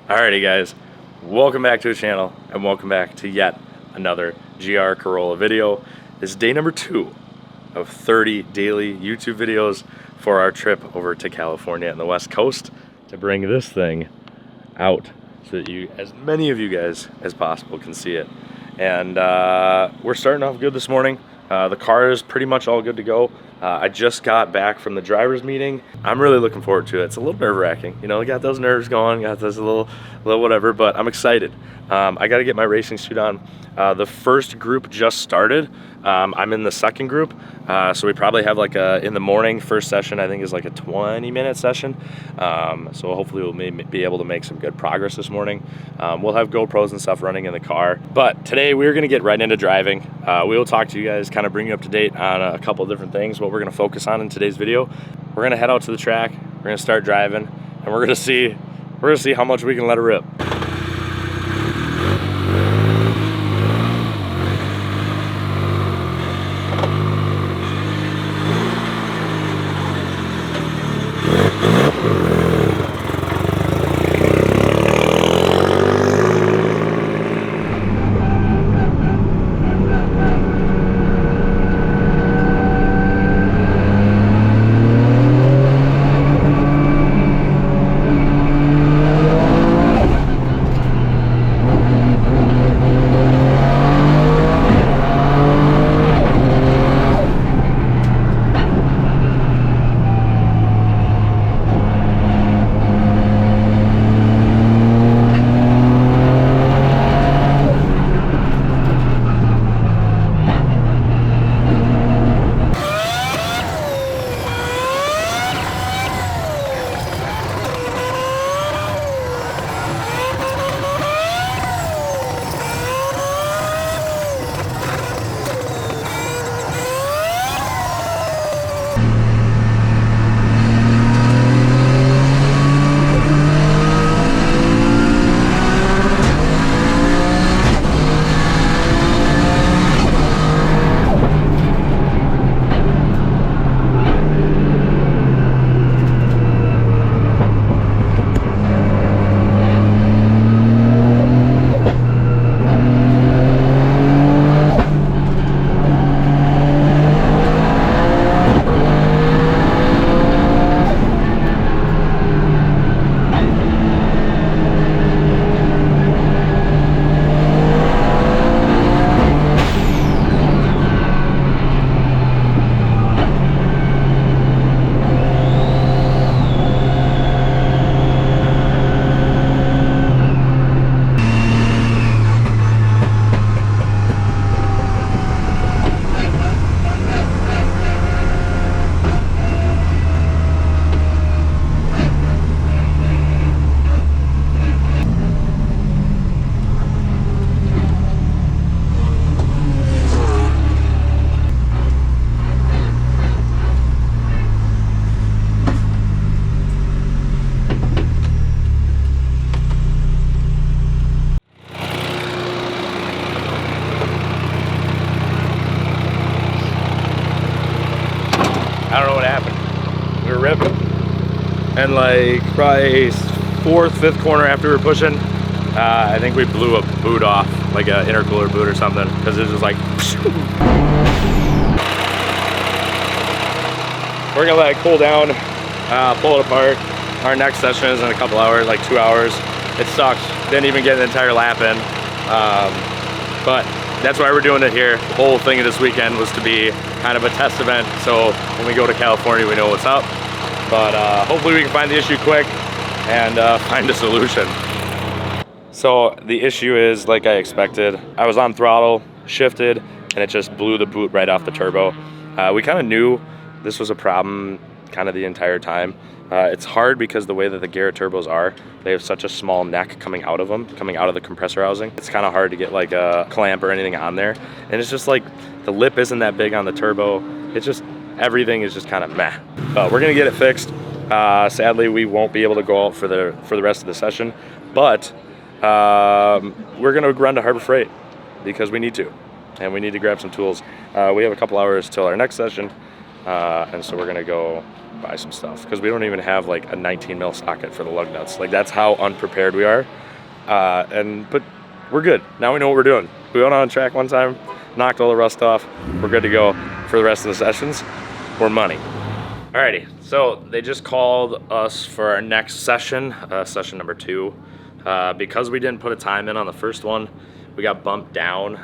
Alrighty guys, welcome back to the channel and welcome back to yet another GR Corolla video. This is day number 2 of 30 daily YouTube videos for our trip over to California and the West Coast to bring this thing out so that as many of you guys as possible can see it. And we're starting off good this morning. The car is pretty much all good to go. I just got back from the driver's meeting. I'm really looking forward to it. It's a little nerve-wracking, you know, got those nerves going, got this little whatever, but I'm excited. I got to get my racing suit on. The first group just started. I'm in the second group, so we probably have like in the morning first session. I think is like a 20-minute session. So hopefully we'll be able to make some good progress this morning. We'll have GoPros and stuff running in the car, but today we're gonna get right into driving. We will talk to you guys, kind of bring you up to date on a couple different things. What we're gonna focus on in today's video. We're gonna head out to the track. We're gonna start driving, and we're gonna see how much we can let it rip. I don't know what happened. We were ripping, and like probably 4th, 5th corner after we were pushing, I think we blew a boot off, like an intercooler boot or something, because it was just like. We're gonna let it cool down, pull it apart. Our next session is in a couple hours, like 2 hours. It sucks. Didn't even get an entire lap in, but that's why we're doing it here. The whole thing of this weekend was to be kind of a test event, so when we go to California we know what's up. But hopefully we can find the issue quick and find a solution. So the issue is, like I expected, I was on throttle, shifted, and it just blew the boot right off the turbo. We kind of knew this was a problem kind of the entire time. It's hard because the way that the Garrett turbos are, they have such a small neck coming out of them, coming out of the compressor housing. It's kind of hard to get like a clamp or anything on there. And it's just like, the lip isn't that big on the turbo. It's just, everything is just kind of meh. We're gonna get it fixed. Sadly, we won't be able to go out for the rest of the session, but we're gonna run to Harbor Freight because we need to, and we need to grab some tools. We have a couple hours till our next session, and so we're gonna go buy some stuff because we don't even have like a 19 mil socket for the lug nuts. Like that's how unprepared we are. But we're good. Now we know what we're doing. We went on track one time, knocked all the rust off. We're good to go for the rest of the sessions. We're money. Alrighty, so they just called us for our next session, session number 2. Because we didn't put a time in on the first one, we got bumped down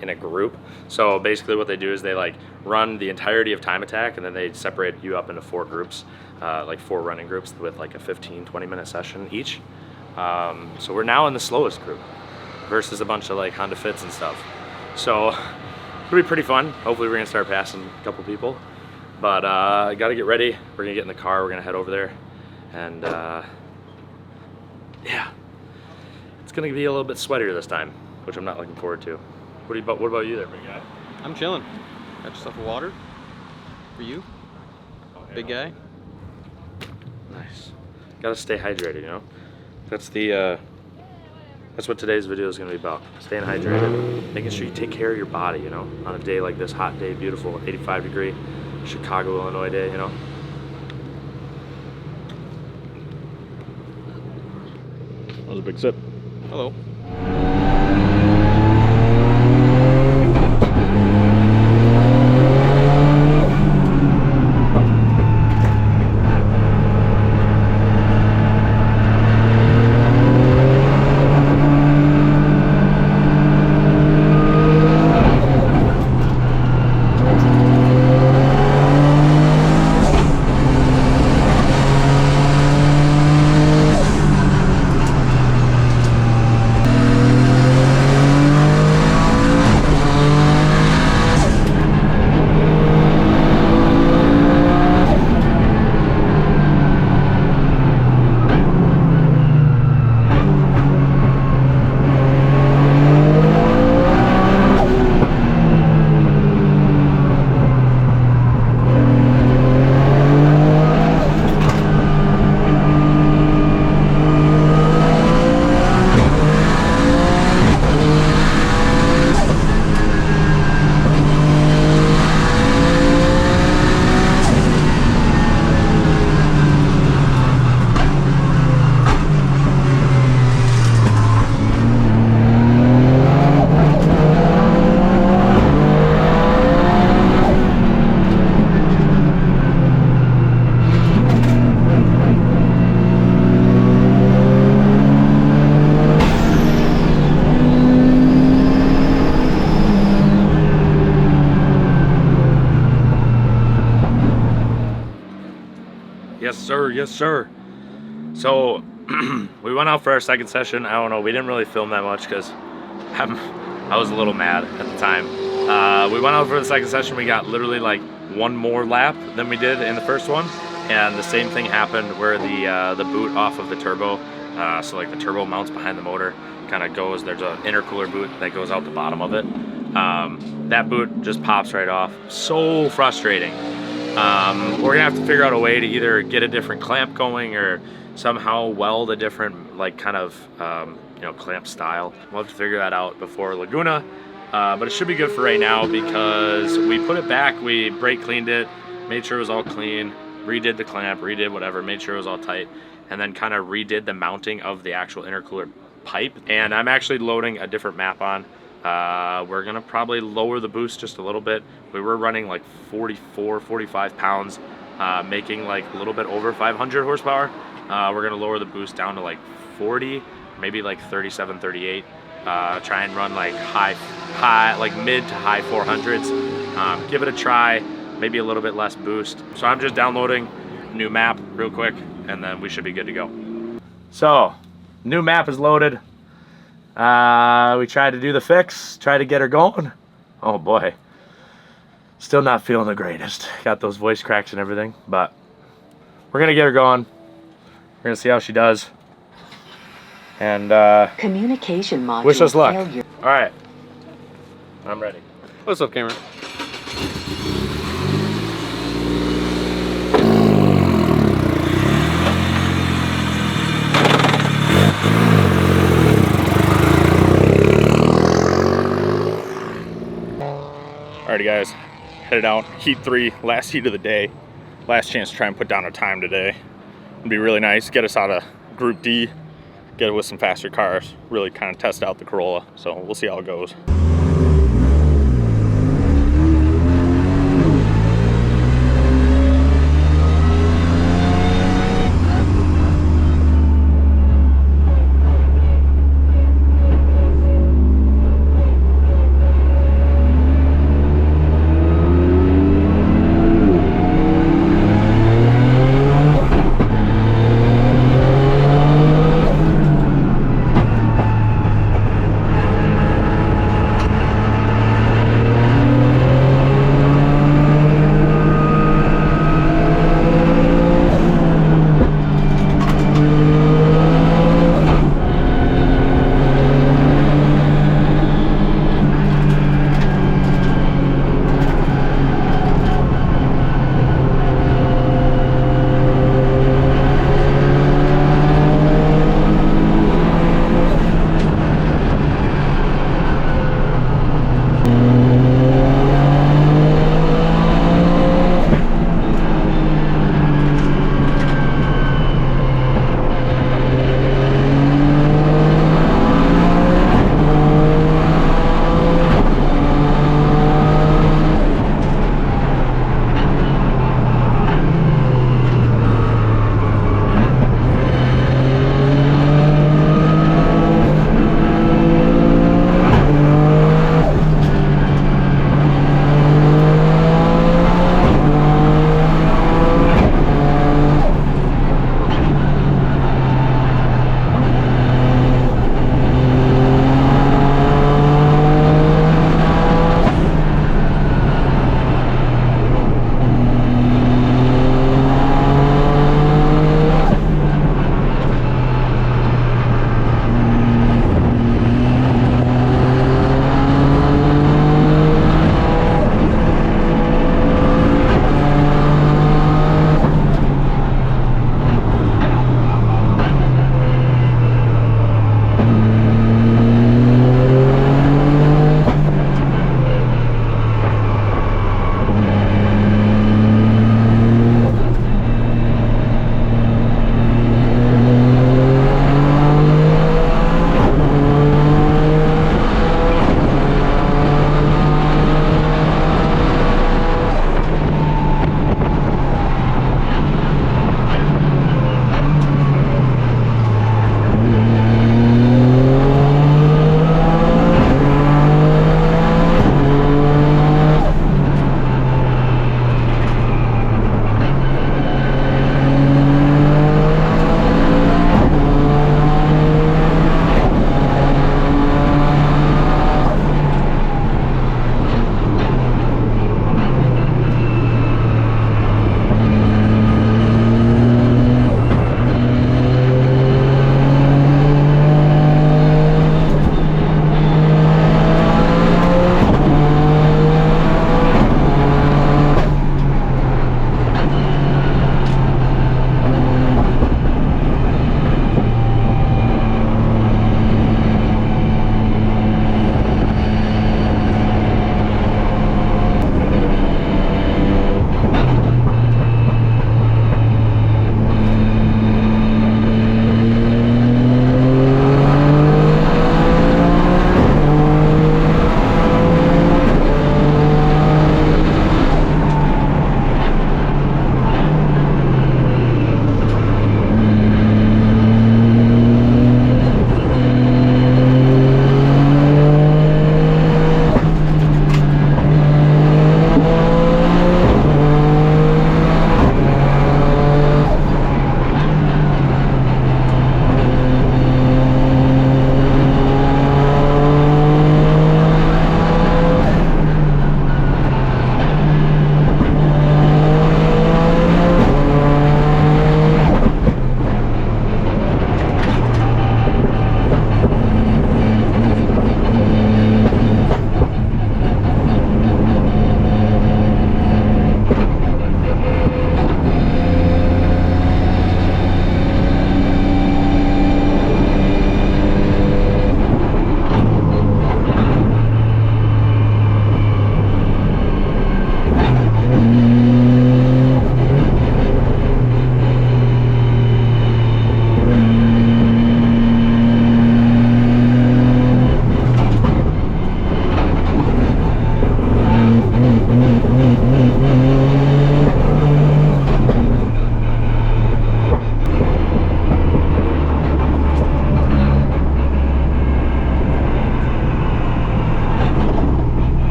in a group. So basically what they do is they like run the entirety of time attack, and then they separate you up into 4 groups, like 4 running groups with like a 15-20 minute session each. So we're now in the slowest group versus a bunch of like Honda Fits and stuff. So it'll be pretty fun. Hopefully we're gonna start passing a couple people. But I gotta get ready. We're gonna get in the car, we're gonna head over there. And yeah, it's gonna be a little bit sweatier this time, which I'm not looking forward to. What about you there, big guy? I'm chilling. Got yourself a water for you, okay, big guy. Nice. Gotta stay hydrated, you know? That's what today's video is gonna be about. Staying hydrated, making sure you take care of your body, you know? On a day like this, hot day, beautiful, 85 degree, Chicago, Illinois day, you know? That was a big sip. Hello. Yes, sir. Yes, sir. So we went out for our second session. I don't know. We didn't really film that much because I was a little mad at the time. We went out for the second session. We got literally like one more lap than we did in the first one, and the same thing happened where the boot off of the turbo, so like the turbo mounts behind the motor, kind of goes. There's an intercooler boot that goes out the bottom of it. That boot just pops right off. So frustrating. We're gonna have to figure out a way to either get a different clamp going or somehow weld a different like kind of you know, clamp style. We'll have to figure that out before Laguna, but it should be good for right now because we put it back, we brake cleaned it, made sure it was all clean, redid the clamp, redid whatever, made sure it was all tight, and then kind of redid the mounting of the actual intercooler pipe. And I'm actually loading a different map on. We're gonna probably lower the boost just a little bit. We were running like 44, 45 pounds, making like a little bit over 500 horsepower. We're gonna lower the boost down to like 40, maybe like 37, 38. Try and run like high, like mid to high 400s. Give it a try, maybe a little bit less boost. So I'm just downloading a new map real quick, and then we should be good to go. So, new map is loaded. We tried to do the fix, tried to get her going. Oh boy, still not feeling the greatest. Got those voice cracks and everything, but we're gonna get her going. We're gonna see how she does, and communication module wish us luck. failure. All right, I'm ready. What's up, Cameron? Alrighty guys, headed out, heat 3, last heat of the day. last chance to try and put down a time today. It'd be really nice, get us out of Group D, get it with some faster cars, really kind of test out the Corolla. So we'll see how it goes.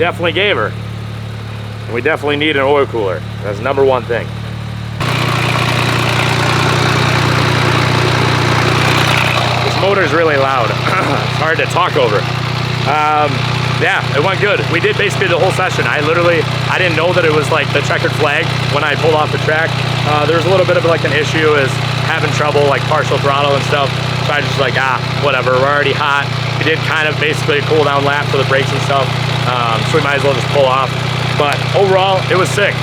definitely gave her. And we definitely need an oil cooler. That's number one thing. This motor's really loud. It's hard to talk over. Yeah, it went good. We did basically the whole session. I didn't know that it was like the checkered flag when I pulled off the track. There was a little bit of like an issue is having trouble like partial throttle and stuff. So I was just like, whatever, we're already hot. We did kind of basically a cool down lap for the brakes and stuff. So we might as well just pull off. But overall, it was sick.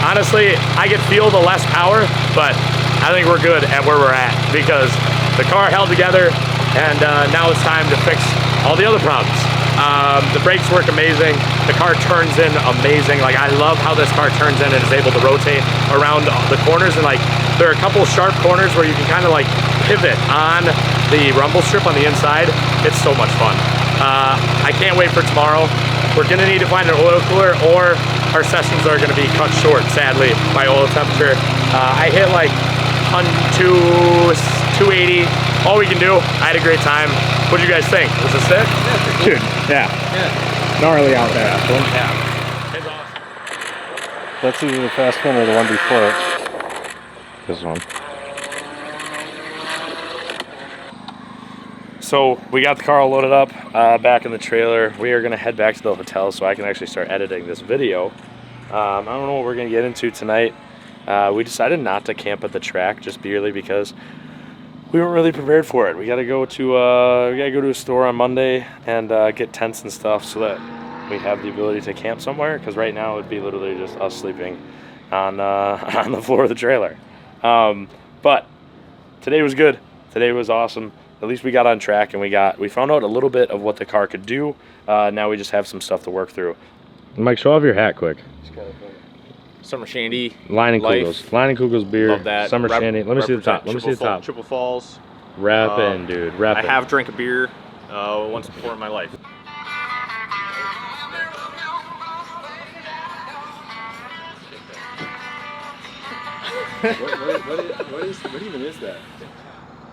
Honestly, I could feel the less power, but I think we're good at where we're at because the car held together and now it's time to fix all the other problems. The brakes work amazing. The car turns in amazing. Like I love how this car turns in and is able to rotate around the corners, and like there are a couple sharp corners where you can kind of like pivot on the rumble strip on the inside. It's so much fun. I can't wait for tomorrow. We're gonna need to find an oil cooler or our sessions are gonna be cut short, sadly, by oil temperature. I hit like 280, all we can do. I had a great time. What do you guys think? Was it sick? Yeah, Dude, yeah. Gnarly out there. Yeah. It's awesome. That's either the fast one or the one before it. This one. So we got the car all loaded up back in the trailer. We are gonna head back to the hotel so I can actually start editing this video. I don't know what we're gonna get into tonight. We decided not to camp at the track just purely because we weren't really prepared for it. We gotta go to a store on Monday and get tents and stuff so that we have the ability to camp somewhere. Because right now it'd be literally just us sleeping on on the floor of the trailer. But today was good. Today was awesome. At least we got on track and we found out a little bit of what the car could do. Now we just have some stuff to work through. Mike, show off your hat quick. Summer Shandy. Line and Life. Kugels. Line and Kugels beer. Love that. Summer Shandy. Let me see the top. Let me see the top. Triple Falls. Rapping, dude. Rapping. I have drank a beer once before in my life. What even is that?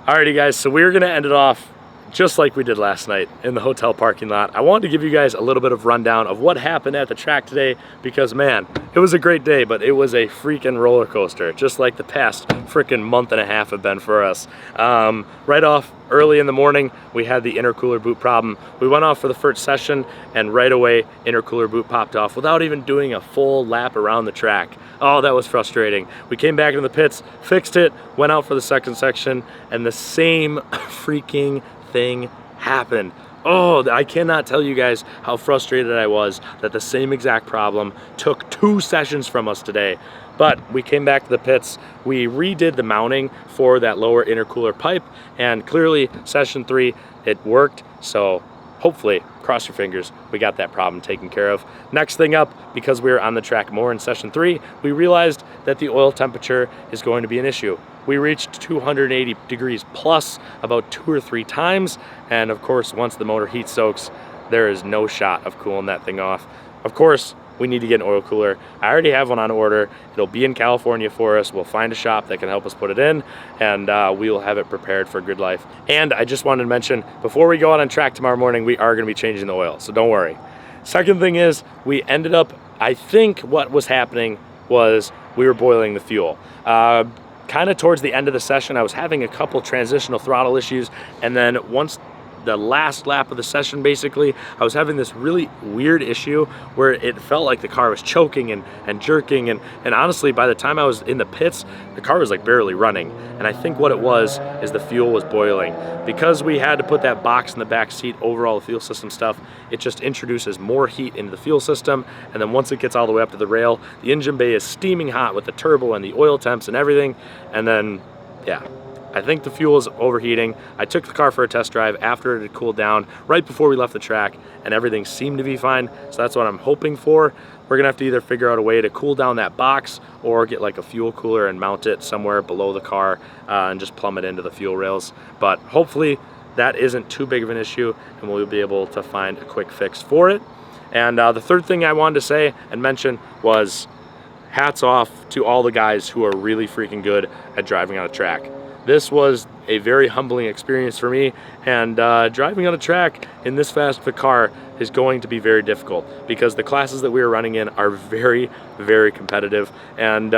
Alrighty guys, so we're gonna end it off just like we did last night in the hotel parking lot. I wanted to give you guys a little bit of rundown of what happened at the track today because man, it was a great day, but it was a freaking roller coaster, just like the past freaking month and a half have been for us. Right off early in the morning, we had the intercooler boot problem. We went off for the first session and right away, intercooler boot popped off without even doing a full lap around the track. Oh, that was frustrating. We came back into the pits, fixed it, went out for the second section, and the same freaking thing happened. Oh, I cannot tell you guys how frustrated I was that the same exact problem took 2 sessions from us today. But we came back to the pits, we redid the mounting for that lower intercooler pipe, and clearly session 3, it worked. So hopefully, cross your fingers, we got that problem taken care of. Next thing up, because we were on the track more in session 3, we realized that the oil temperature is going to be an issue. We reached 280 degrees plus about 2 or 3 times, and of course, once the motor heat soaks, there is no shot of cooling that thing off. Of course, we need to get an oil cooler. I already have one on order. It'll be in California for us. We'll find a shop that can help us put it in, and we will have it prepared for good life. And I just wanted to mention, before we go out on track tomorrow morning, we are gonna be changing the oil, so don't worry. Second thing is, we ended up, I think what was happening was we were boiling the fuel. Kind of towards the end of the session, I was having a couple transitional throttle issues, and then once the last lap of the session, basically, I was having this really weird issue where it felt like the car was choking and jerking, and honestly, by the time I was in the pits, the car was like barely running. And I think what it was is the fuel was boiling. Because we had to put that box in the back seat over all the fuel system stuff, it just introduces more heat into the fuel system, and then once it gets all the way up to the rail, the engine bay is steaming hot with the turbo and the oil temps and everything, and then, yeah. I think the fuel is overheating. I took the car for a test drive after it had cooled down right before we left the track, and everything seemed to be fine. So that's what I'm hoping for. We're gonna have to either figure out a way to cool down that box or get like a fuel cooler and mount it somewhere below the car and just plumb it into the fuel rails. But hopefully that isn't too big of an issue and we'll be able to find a quick fix for it. And the third thing I wanted to say and mention was hats off to all the guys who are really freaking good at driving on a track. this was a very humbling experience for me, and driving on a track in this fast of a car is going to be very difficult because the classes that we were running in are very, very competitive, and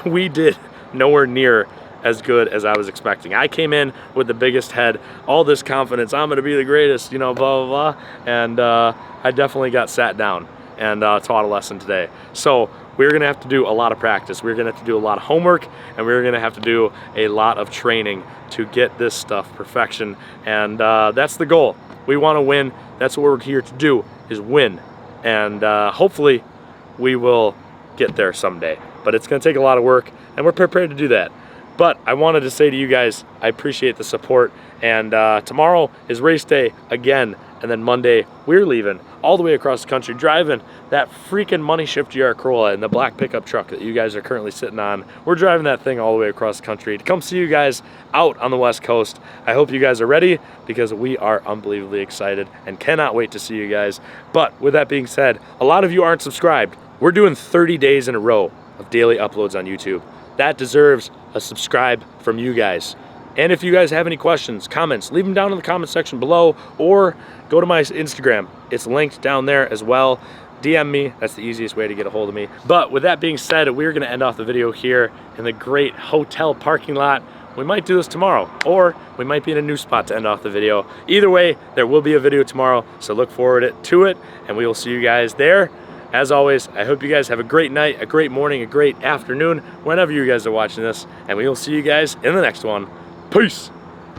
we did nowhere near as good as I was expecting. I came in with the biggest head, all this confidence, I'm gonna be the greatest, you know, blah, blah, blah, and I definitely got sat down and taught a lesson today. So we're gonna have to do a lot of practice. We're gonna have to do a lot of homework, and we're gonna have to do a lot of training to get this stuff perfection, and that's the goal. We wanna win. That's what we're here to do, is win. And hopefully we will get there someday. But it's gonna take a lot of work, and we're prepared to do that. But I wanted to say to you guys, I appreciate the support, and tomorrow is race day again, and then Monday we're leaving all the way across the country, driving that freaking money shift GR Corolla and the black pickup truck that you guys are currently sitting on. We're driving that thing all the way across the country to come see you guys out on the West Coast. I hope you guys are ready, because we are unbelievably excited and cannot wait to see you guys. But with that being said, a lot of you aren't subscribed. We're doing 30 days in a row of daily uploads on YouTube. That deserves a subscribe from you guys. And if you guys have any questions, comments, leave them down in the comment section below, or go to my Instagram. It's linked down there as well. DM me, that's the easiest way to get a hold of me. But with that being said, we're gonna end off the video here in the great hotel parking lot. We might do this tomorrow, or we might be in a new spot to end off the video. Either way, there will be a video tomorrow, so look forward to it, and we will see you guys there. As always, I hope you guys have a great night, a great morning, a great afternoon, whenever you guys are watching this, and we will see you guys in the next one. Peace.